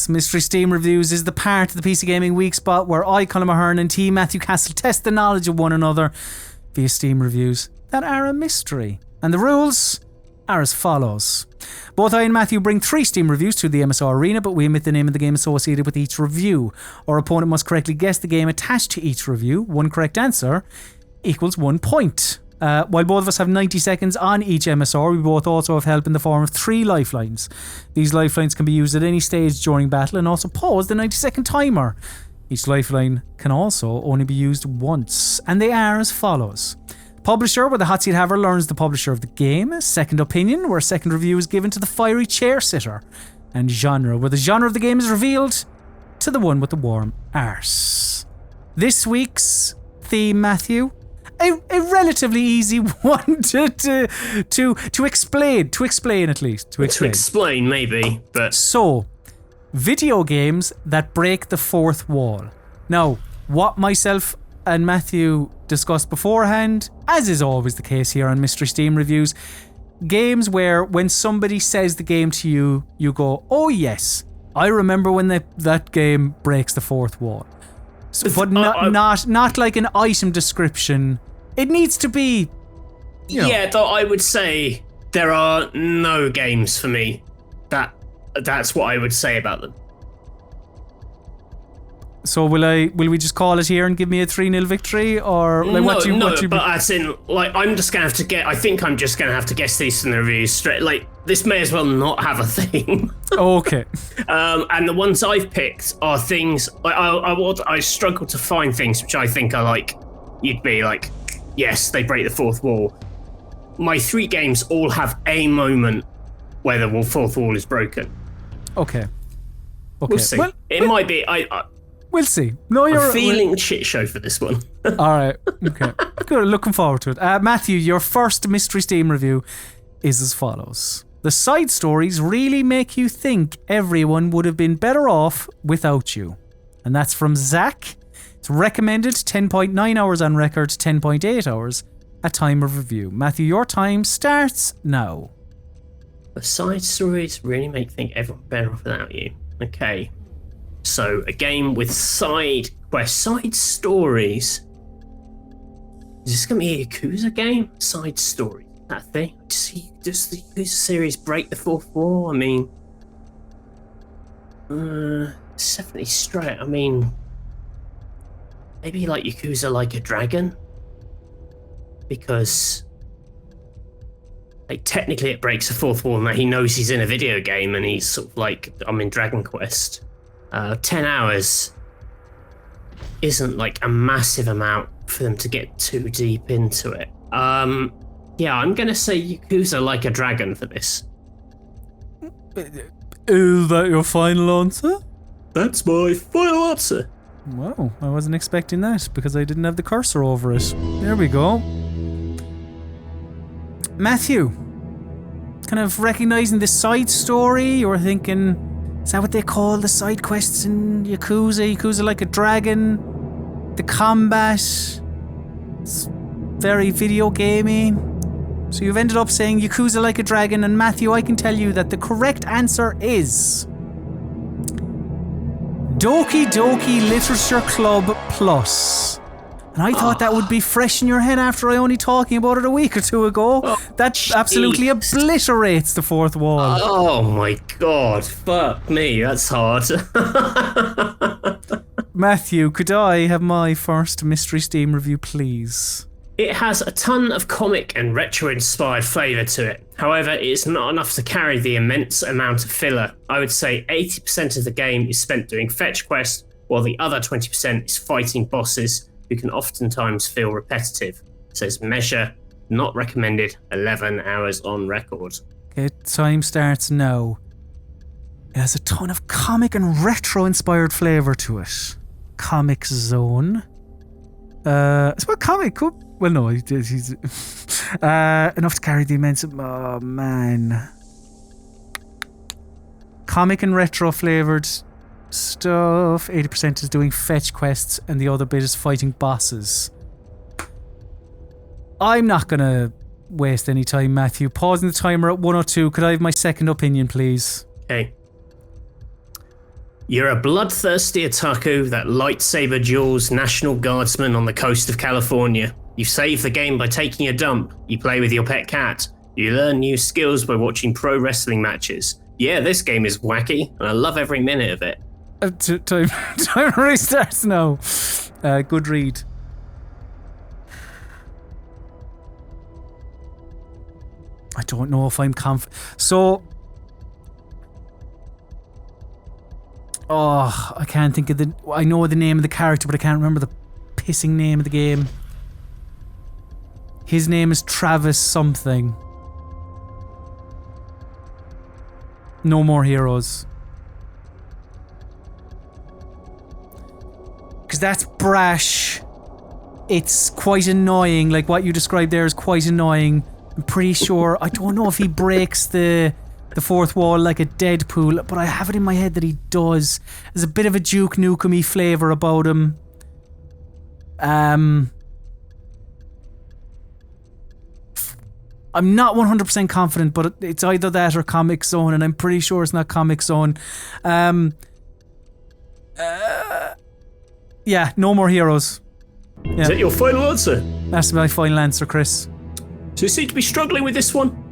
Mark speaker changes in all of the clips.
Speaker 1: Yes, Mystery Steam Reviews is the part of the PC Gaming Weekspot where I, Colm Ahern, and T. Matthew Castle test the knowledge of one another via Steam reviews that are a mystery. And the rules are as follows. Both I and Matthew bring 3 Steam reviews to the MSR arena, but we omit the name of the game associated with each review. Our opponent must correctly guess the game attached to each review. One correct answer equals 1 point. While both of us have 90 seconds on each MSR, we both also have help in the form of 3 lifelines. These lifelines can be used at any stage during battle and also pause the 90-second timer. Each lifeline can also only be used once, and they are as follows. Publisher, where the hot seat haver learns the publisher of the game. Second opinion, where a second review is given to the fiery chair sitter. And genre, where the genre of the game is revealed to the one with the warm arse. This week's theme, Matthew, a relatively easy one to explain at least. To
Speaker 2: explain maybe, but...
Speaker 1: So, video games that break the fourth wall. Now, what myself and Matthew discussed beforehand, as is always the case here on Mystery Steam Reviews, games where when somebody says the game to you, you go, oh yes, I remember when that game breaks the fourth wall. So, but not like an item description. It needs to be, you know.
Speaker 2: Yeah, though I would say there are no games for me that's what I would say about them.
Speaker 1: So will we just call it here and give me a 3-0 victory, or like
Speaker 2: but as in, like, I'm just gonna have to get. I think I'm just gonna have to guess these in the reviews straight. Like, this may as well not have a theme.
Speaker 1: Okay.
Speaker 2: And the ones I've picked are things I struggle to find things which I think are like, you'd be like, yes, they break the fourth wall. My 3 games all have a moment where the fourth wall is broken.
Speaker 1: Okay.
Speaker 2: We'll see. Well, it might be.
Speaker 1: We'll see. No,
Speaker 2: I'm feeling shit show for this one.
Speaker 1: All right. Okay. Good. Looking forward to it. Matthew, your first Mystery Steam review is as follows. The side stories really make you think everyone would have been better off without you. And that's from Zach. It's recommended 10.9 hours on record, 10.8 hours at time of review. Matthew, your time starts now.
Speaker 2: The side stories really make you think everyone better off without you. Okay. So, a game with side quests, side stories. Is this going to be a Yakuza game? Side story, that thing? Does the Yakuza series break the fourth wall? I mean, it's definitely straight. I mean, maybe like Yakuza Like a Dragon? Because, like, technically it breaks the fourth wall and that he knows he's in a video game and he's sort of like, I'm in Dragon Quest. 10 hours isn't like a massive amount for them to get too deep into it. Yeah, I'm gonna say Yakuza Like a Dragon for this.
Speaker 1: Is that your final answer?
Speaker 2: That's my final answer.
Speaker 1: Wow, I wasn't expecting that because I didn't have the cursor over it. There we go. Matthew, kind of recognizing the side story, you were thinking, is that what they call the side quests in Yakuza? Yakuza Like a Dragon? The combat? It's very video gamey. So you've ended up saying Yakuza Like a Dragon, and Matthew, I can tell you that the correct answer is Doki Doki Literature Club Plus. And I thought that would be fresh in your head after I only talking about it a week or two ago. That absolutely obliterates the fourth wall.
Speaker 2: Oh my god, fuck me, that's hard.
Speaker 1: Matthew, could I have my first Mystery Steam review, please?
Speaker 2: It has a ton of comic and retro-inspired flavour to it. However, it is not enough to carry the immense amount of filler. I would say 80% of the game is spent doing fetch quests, while the other 20% is fighting bosses who can oftentimes feel repetitive. It says measure, not recommended, 11 hours on record.
Speaker 1: Okay, time starts now. It has a ton of comic and retro-inspired flavour to it. Comic Zone. It's about comic. Well, no, he's enough to carry the immense. Oh man. Comic and retro flavoured stuff. 80% is doing fetch quests, and the other bit is fighting bosses. I'm not gonna waste any time, Matthew. Pausing the timer at 102. Could I have my second opinion, please?
Speaker 2: Okay. You're a bloodthirsty otaku that lightsaber duels National Guardsmen on the coast of California. You save the game by taking a dump. You play with your pet cat. You learn new skills by watching pro wrestling matches. Yeah, this game is wacky, and I love every minute of it.
Speaker 1: Time restarts now. Good read. I don't know if I'm So... Oh, I can't think of I know the name of the character, but I can't remember the pissing name of the game. His name is Travis something. No More Heroes. Because that's brash. It's quite annoying. Like what you described there is quite annoying. I'm pretty sure. I don't know if he breaks the fourth wall like a Deadpool, but I have it in my head that he does. There's a bit of a Duke Nukem-y flavour about him. I'm not 100% confident, but it's either that or Comic Zone, and I'm pretty sure it's not Comic Zone. Yeah, No More Heroes. Yeah.
Speaker 2: Is that your final answer?
Speaker 1: That's my final answer, Chris.
Speaker 2: So you seem to be struggling with this one.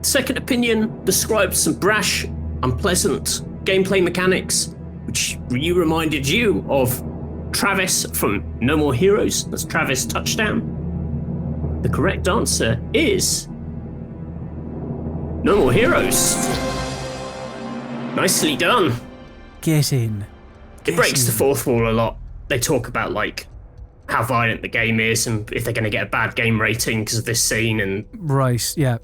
Speaker 2: Second Opinion described some brash, unpleasant gameplay mechanics, which reminded you of Travis from No More Heroes. That's Travis Touchdown. The correct answer is No More Heroes. Nicely done.
Speaker 1: Get in.
Speaker 2: It breaks the fourth wall a lot. They talk about like how violent the game is and if they're going to get a bad game rating because of this scene and
Speaker 1: right. Yeah.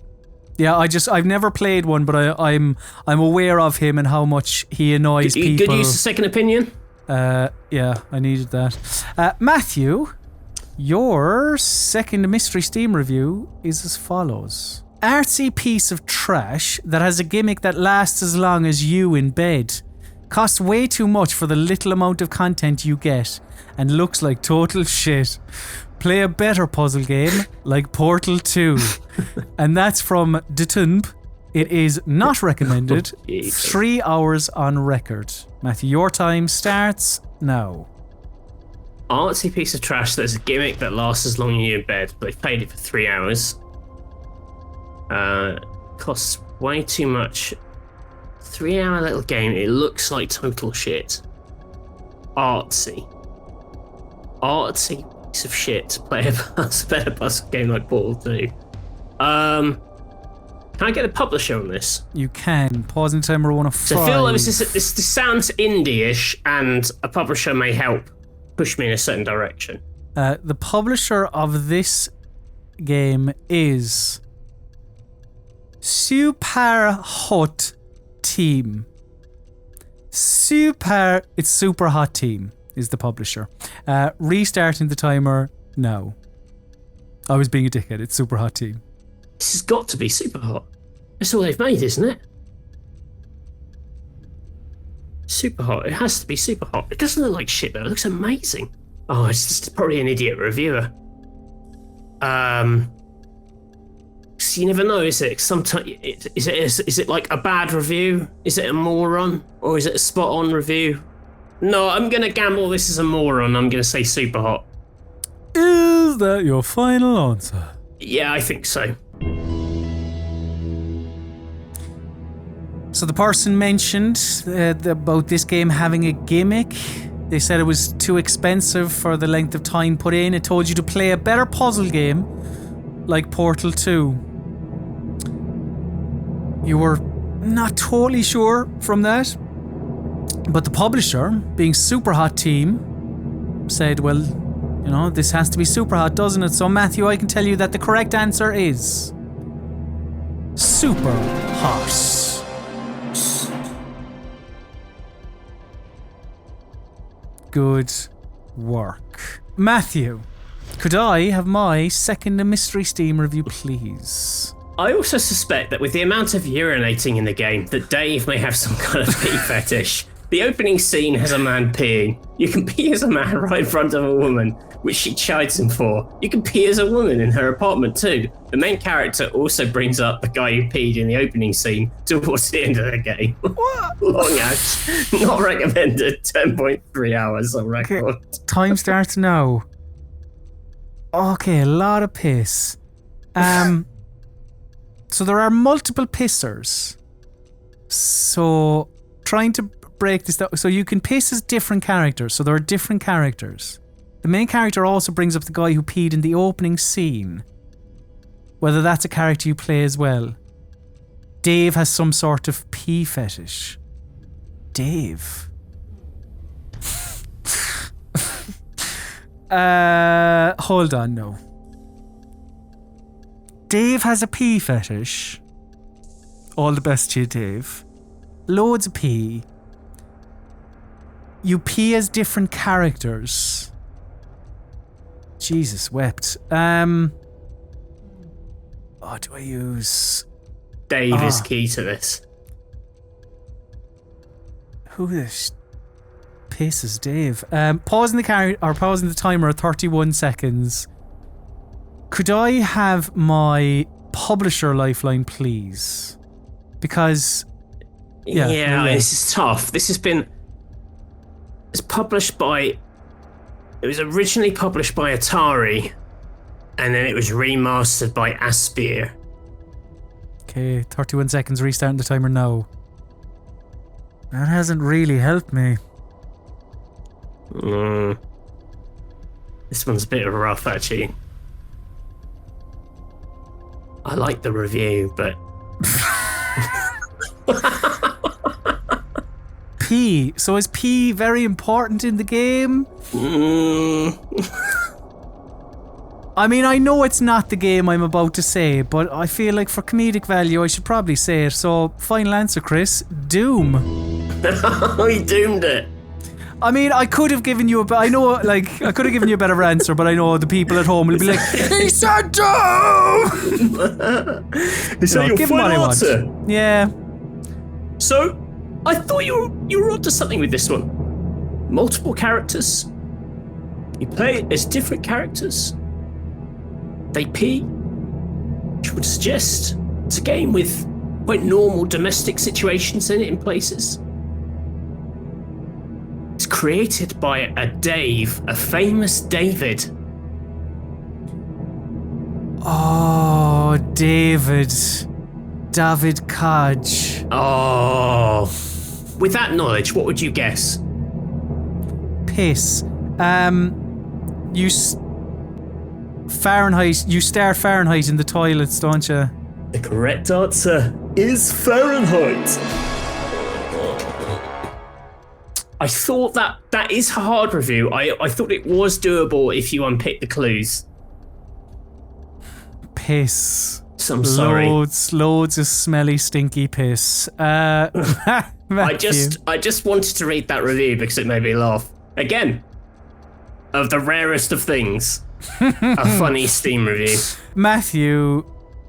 Speaker 1: I've never played one, but I'm aware of him and how much he annoys people.
Speaker 2: Good use of Second Opinion.
Speaker 1: Yeah, I needed that. Matthew, your second mystery Steam review is as follows. Artsy piece of trash that has a gimmick that lasts as long as you in bed. Costs way too much for the little amount of content you get and looks like total shit. Play a better puzzle game like Portal 2. And that's from Detumb. It is not recommended. 3 hours on record. Matthew, your time starts now.
Speaker 2: Artsy piece of trash that's a gimmick that lasts as long as you're in bed, but they've played it for 3 hours. Costs way too much. 3-hour little game, it looks like total shit. Artsy piece of shit. Play a better puzzle game like Portal 2. Can I get a publisher on this?
Speaker 1: You can. Pausing timer 1 of 5.
Speaker 2: So I feel like this sounds indie-ish, and a publisher may help push me in a certain direction.
Speaker 1: The publisher of this game is Super Hot Team. It's Super Hot Team is the publisher. Restarting the timer now. I was being a dickhead. It's Super Hot Team.
Speaker 2: This has got to be Super Hot. That's all they've made, isn't it? Super Hot. It has to be Super Hot. It doesn't look like shit though. It looks amazing. Oh, it's just probably an idiot reviewer. So you never know, is it? Sometimes is it like a bad review? Is it a moron, or is it a spot on review? No, I'm gonna gamble this is a moron. I'm gonna say Super Hot.
Speaker 1: Is that your final answer?
Speaker 2: Yeah, I think so.
Speaker 1: So the person mentioned about this game having a gimmick. They said it was too expensive for the length of time put in. It told you to play a better puzzle game like Portal 2. You were not totally sure from that. But the publisher, being Super Hot Team, said, well, you know, this has to be super hot, doesn't it? So Matthew, I can tell you that the correct answer is Super Hot. Good work. Matthew, could I have my second mystery Steam review, please?
Speaker 2: I also suspect that with the amount of urinating in the game, that Dave may have some kind of pee fetish. The opening scene has a man peeing. You can pee as a man right in front of a woman, which she chides him for. You can pee as a woman in her apartment too. The main character also brings up the guy who peed in the opening scene towards the end of the game.
Speaker 1: What?
Speaker 2: Long ass. Not recommended. 10.3 hours on record.
Speaker 1: Okay. Time starts now. Okay, a lot of piss. So there are multiple pissers. So trying to break this down. So you can piss as different characters. So there are different characters. The main character also brings up the guy who peed in the opening scene. Whether that's a character you play as well. Dave has some sort of pee fetish. Dave. Hold on, no. Dave has a pee fetish. All the best to you, Dave. Loads of pee. You pee as different characters. Jesus wept. What do I use?
Speaker 2: Dave is key to this.
Speaker 1: Who this pisses Dave? Pausing the timer at 31 seconds. Could I have my publisher lifeline, please? Because
Speaker 2: yeah, this is tough. It's published by. It was originally published by Atari, and then it was remastered by Aspyr.
Speaker 1: Okay, 31 seconds. Restarting the timer now. That hasn't really helped me.
Speaker 2: This one's a bit rough, actually. I like the review, but...
Speaker 1: P. So is P very important in the game? I mean, I know it's not the game I'm about to say, but I feel like for comedic value I should probably say it. So, final answer, Chris. Doom.
Speaker 2: He doomed it.
Speaker 1: I mean, I could have given you I could have given you a better answer, but I know the people at home will be like, he said Doom!
Speaker 2: Is that your final answer?
Speaker 1: Yeah.
Speaker 2: So, I thought you were onto something with this one. Multiple characters. You play as different characters. They pee, which would suggest it's a game with quite normal domestic situations in it in places. It's created by a Dave, a famous David.
Speaker 1: Oh, David Kaj.
Speaker 2: Oh. With that knowledge, what would you guess?
Speaker 1: Piss. Fahrenheit. You start Fahrenheit in the toilets, don't you?
Speaker 2: The correct answer is Fahrenheit. I thought that is a hard review. I thought it was doable if you unpick the clues.
Speaker 1: Piss.
Speaker 2: So I'm sorry.
Speaker 1: Loads of smelly, stinky piss.
Speaker 2: I just wanted to read that review because it made me laugh. Again, of the rarest of things, a funny Steam review.
Speaker 1: Matthew,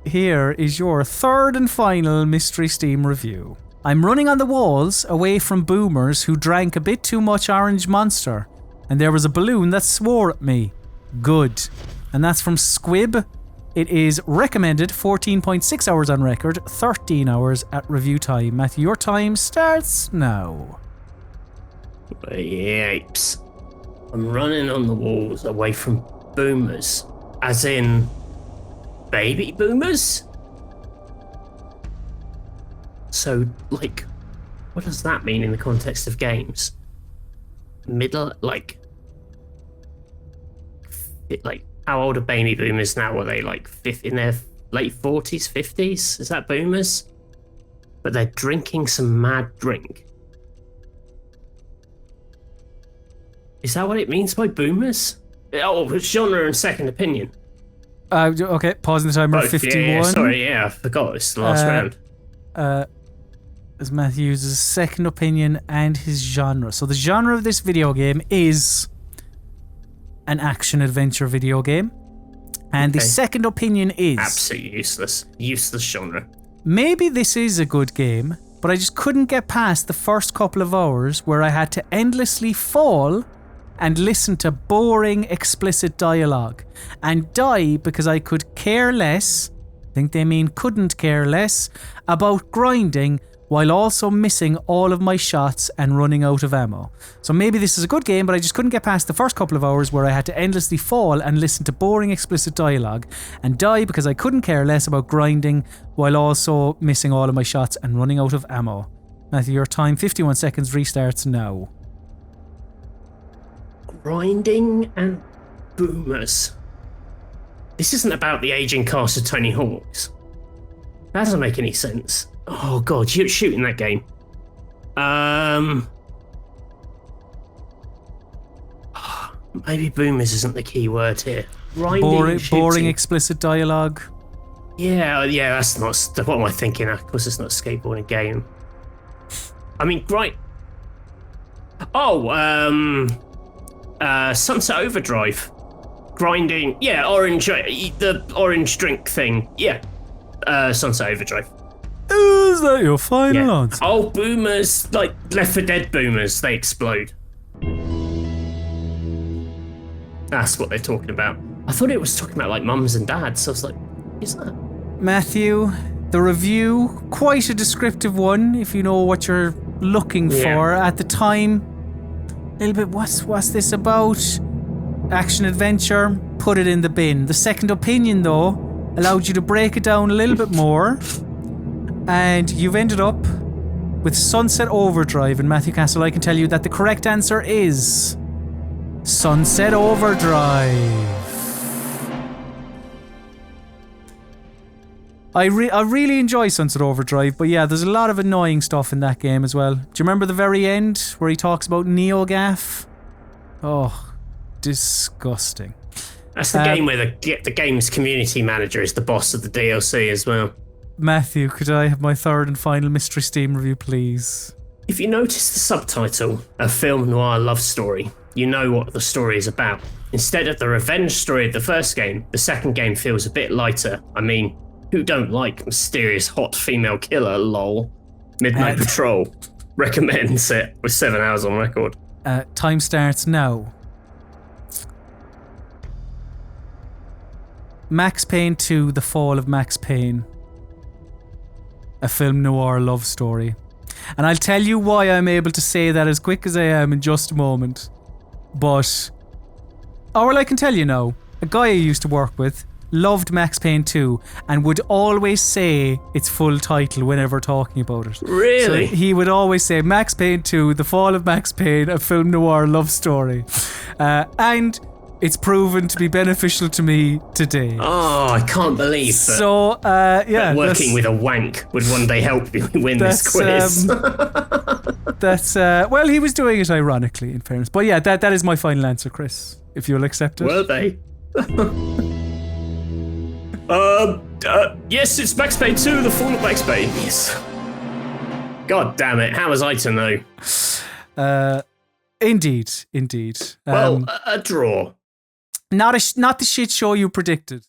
Speaker 1: here is your third and final mystery Steam review. I'm running on the walls away from boomers who drank a bit too much Orange Monster, and there was a balloon that swore at me. Good. And that's from Squib. It is recommended 14.6 hours on record, 13 hours at review time. Matthew, your time starts now.
Speaker 2: Yipes. I'm running on the walls away from boomers. As in, baby boomers? So, like, what does that mean in the context of games? Middle, like, how old are baby boomers now? Are they like in their late 40s, 50s? Is that boomers? But they're drinking some mad drink. Is that what it means by boomers? Oh, genre and second opinion.
Speaker 1: Okay, pausing the timer at 51.
Speaker 2: Sorry, I forgot. It's the last round.
Speaker 1: As Matthew uses second opinion and his genre. So the genre of this video game is an action-adventure video game. And the second opinion is...
Speaker 2: absolutely useless. Useless genre.
Speaker 1: Maybe this is a good game. but I just couldn't get past the first couple of hours where I had to endlessly fall and listen to boring, explicit dialogue and die because I could care less, I think they mean couldn't care less, about grinding while also missing all of my shots and running out of ammo. So maybe this is a good game, but I just couldn't get past the first couple of hours where I had to endlessly fall and listen to boring, explicit dialogue and die because I couldn't care less about grinding while also missing all of my shots and running out of ammo. Matthew, your time, 51 seconds, restarts now.
Speaker 2: Grinding and boomers. This isn't about the aging cast of Tony Hawk's. That doesn't make any sense. Oh god, you're shooting that game. Maybe boomers isn't the key word here.
Speaker 1: Boring, explicit dialogue.
Speaker 2: Yeah, that's not. What am I thinking? Of course, it's not a skateboarding game. I mean, right. Sunset Overdrive. Grinding. Yeah, the orange drink thing. Yeah. Sunset Overdrive.
Speaker 1: Is that your final answer?
Speaker 2: Oh, boomers, like Left 4 Dead boomers, they explode. That's what they're talking about. I thought it was talking about like mums and dads, so I was like, is that?
Speaker 1: Matthew, the review, quite a descriptive one if you know what you're looking for. At the time, a little bit, what's this about? Action adventure, put it in the bin. The second opinion though allowed you to break it down a little bit more. And you've ended up with Sunset Overdrive. And Matthew Castle, I can tell you that the correct answer is Sunset Overdrive. I really enjoy Sunset Overdrive, but yeah, there's a lot of annoying stuff in that game as well. Do you remember the very end where he talks about NeoGAF? Oh, disgusting.
Speaker 2: That's the game where the game's community manager is the boss of the DLC as well.
Speaker 1: Matthew, could I have my third and final Mystery Steam review, please?
Speaker 2: If you notice the subtitle, a film noir love story, you know what the story is about. Instead of the revenge story of the first game, the second game feels a bit lighter. I mean, who don't like mysterious hot female killer, lol. Midnight Patrol recommends it with 7 hours on record.
Speaker 1: Time starts now. Max Payne 2, The Fall of Max Payne. A film noir love story. And I'll tell you why I'm able to say that as quick as I am in just a moment. But, I can tell you now, a guy I used to work with loved Max Payne 2 and would always say its full title whenever talking about it.
Speaker 2: Really?
Speaker 1: So he would always say Max Payne 2, The Fall of Max Payne, a film noir love story. And it's proven to be beneficial to me today.
Speaker 2: Oh, I can't believe that.
Speaker 1: So,
Speaker 2: that working with a wank would one day help you win this quiz.
Speaker 1: Well, he was doing it ironically, in fairness. But yeah, that is my final answer, Chris, if you'll accept it.
Speaker 2: Were they? Yes, it's Max Payne 2, The Fall of Max Payne. Yes. God damn it, how was I to know?
Speaker 1: Indeed.
Speaker 2: Well, a draw.
Speaker 1: Not the shit show you predicted.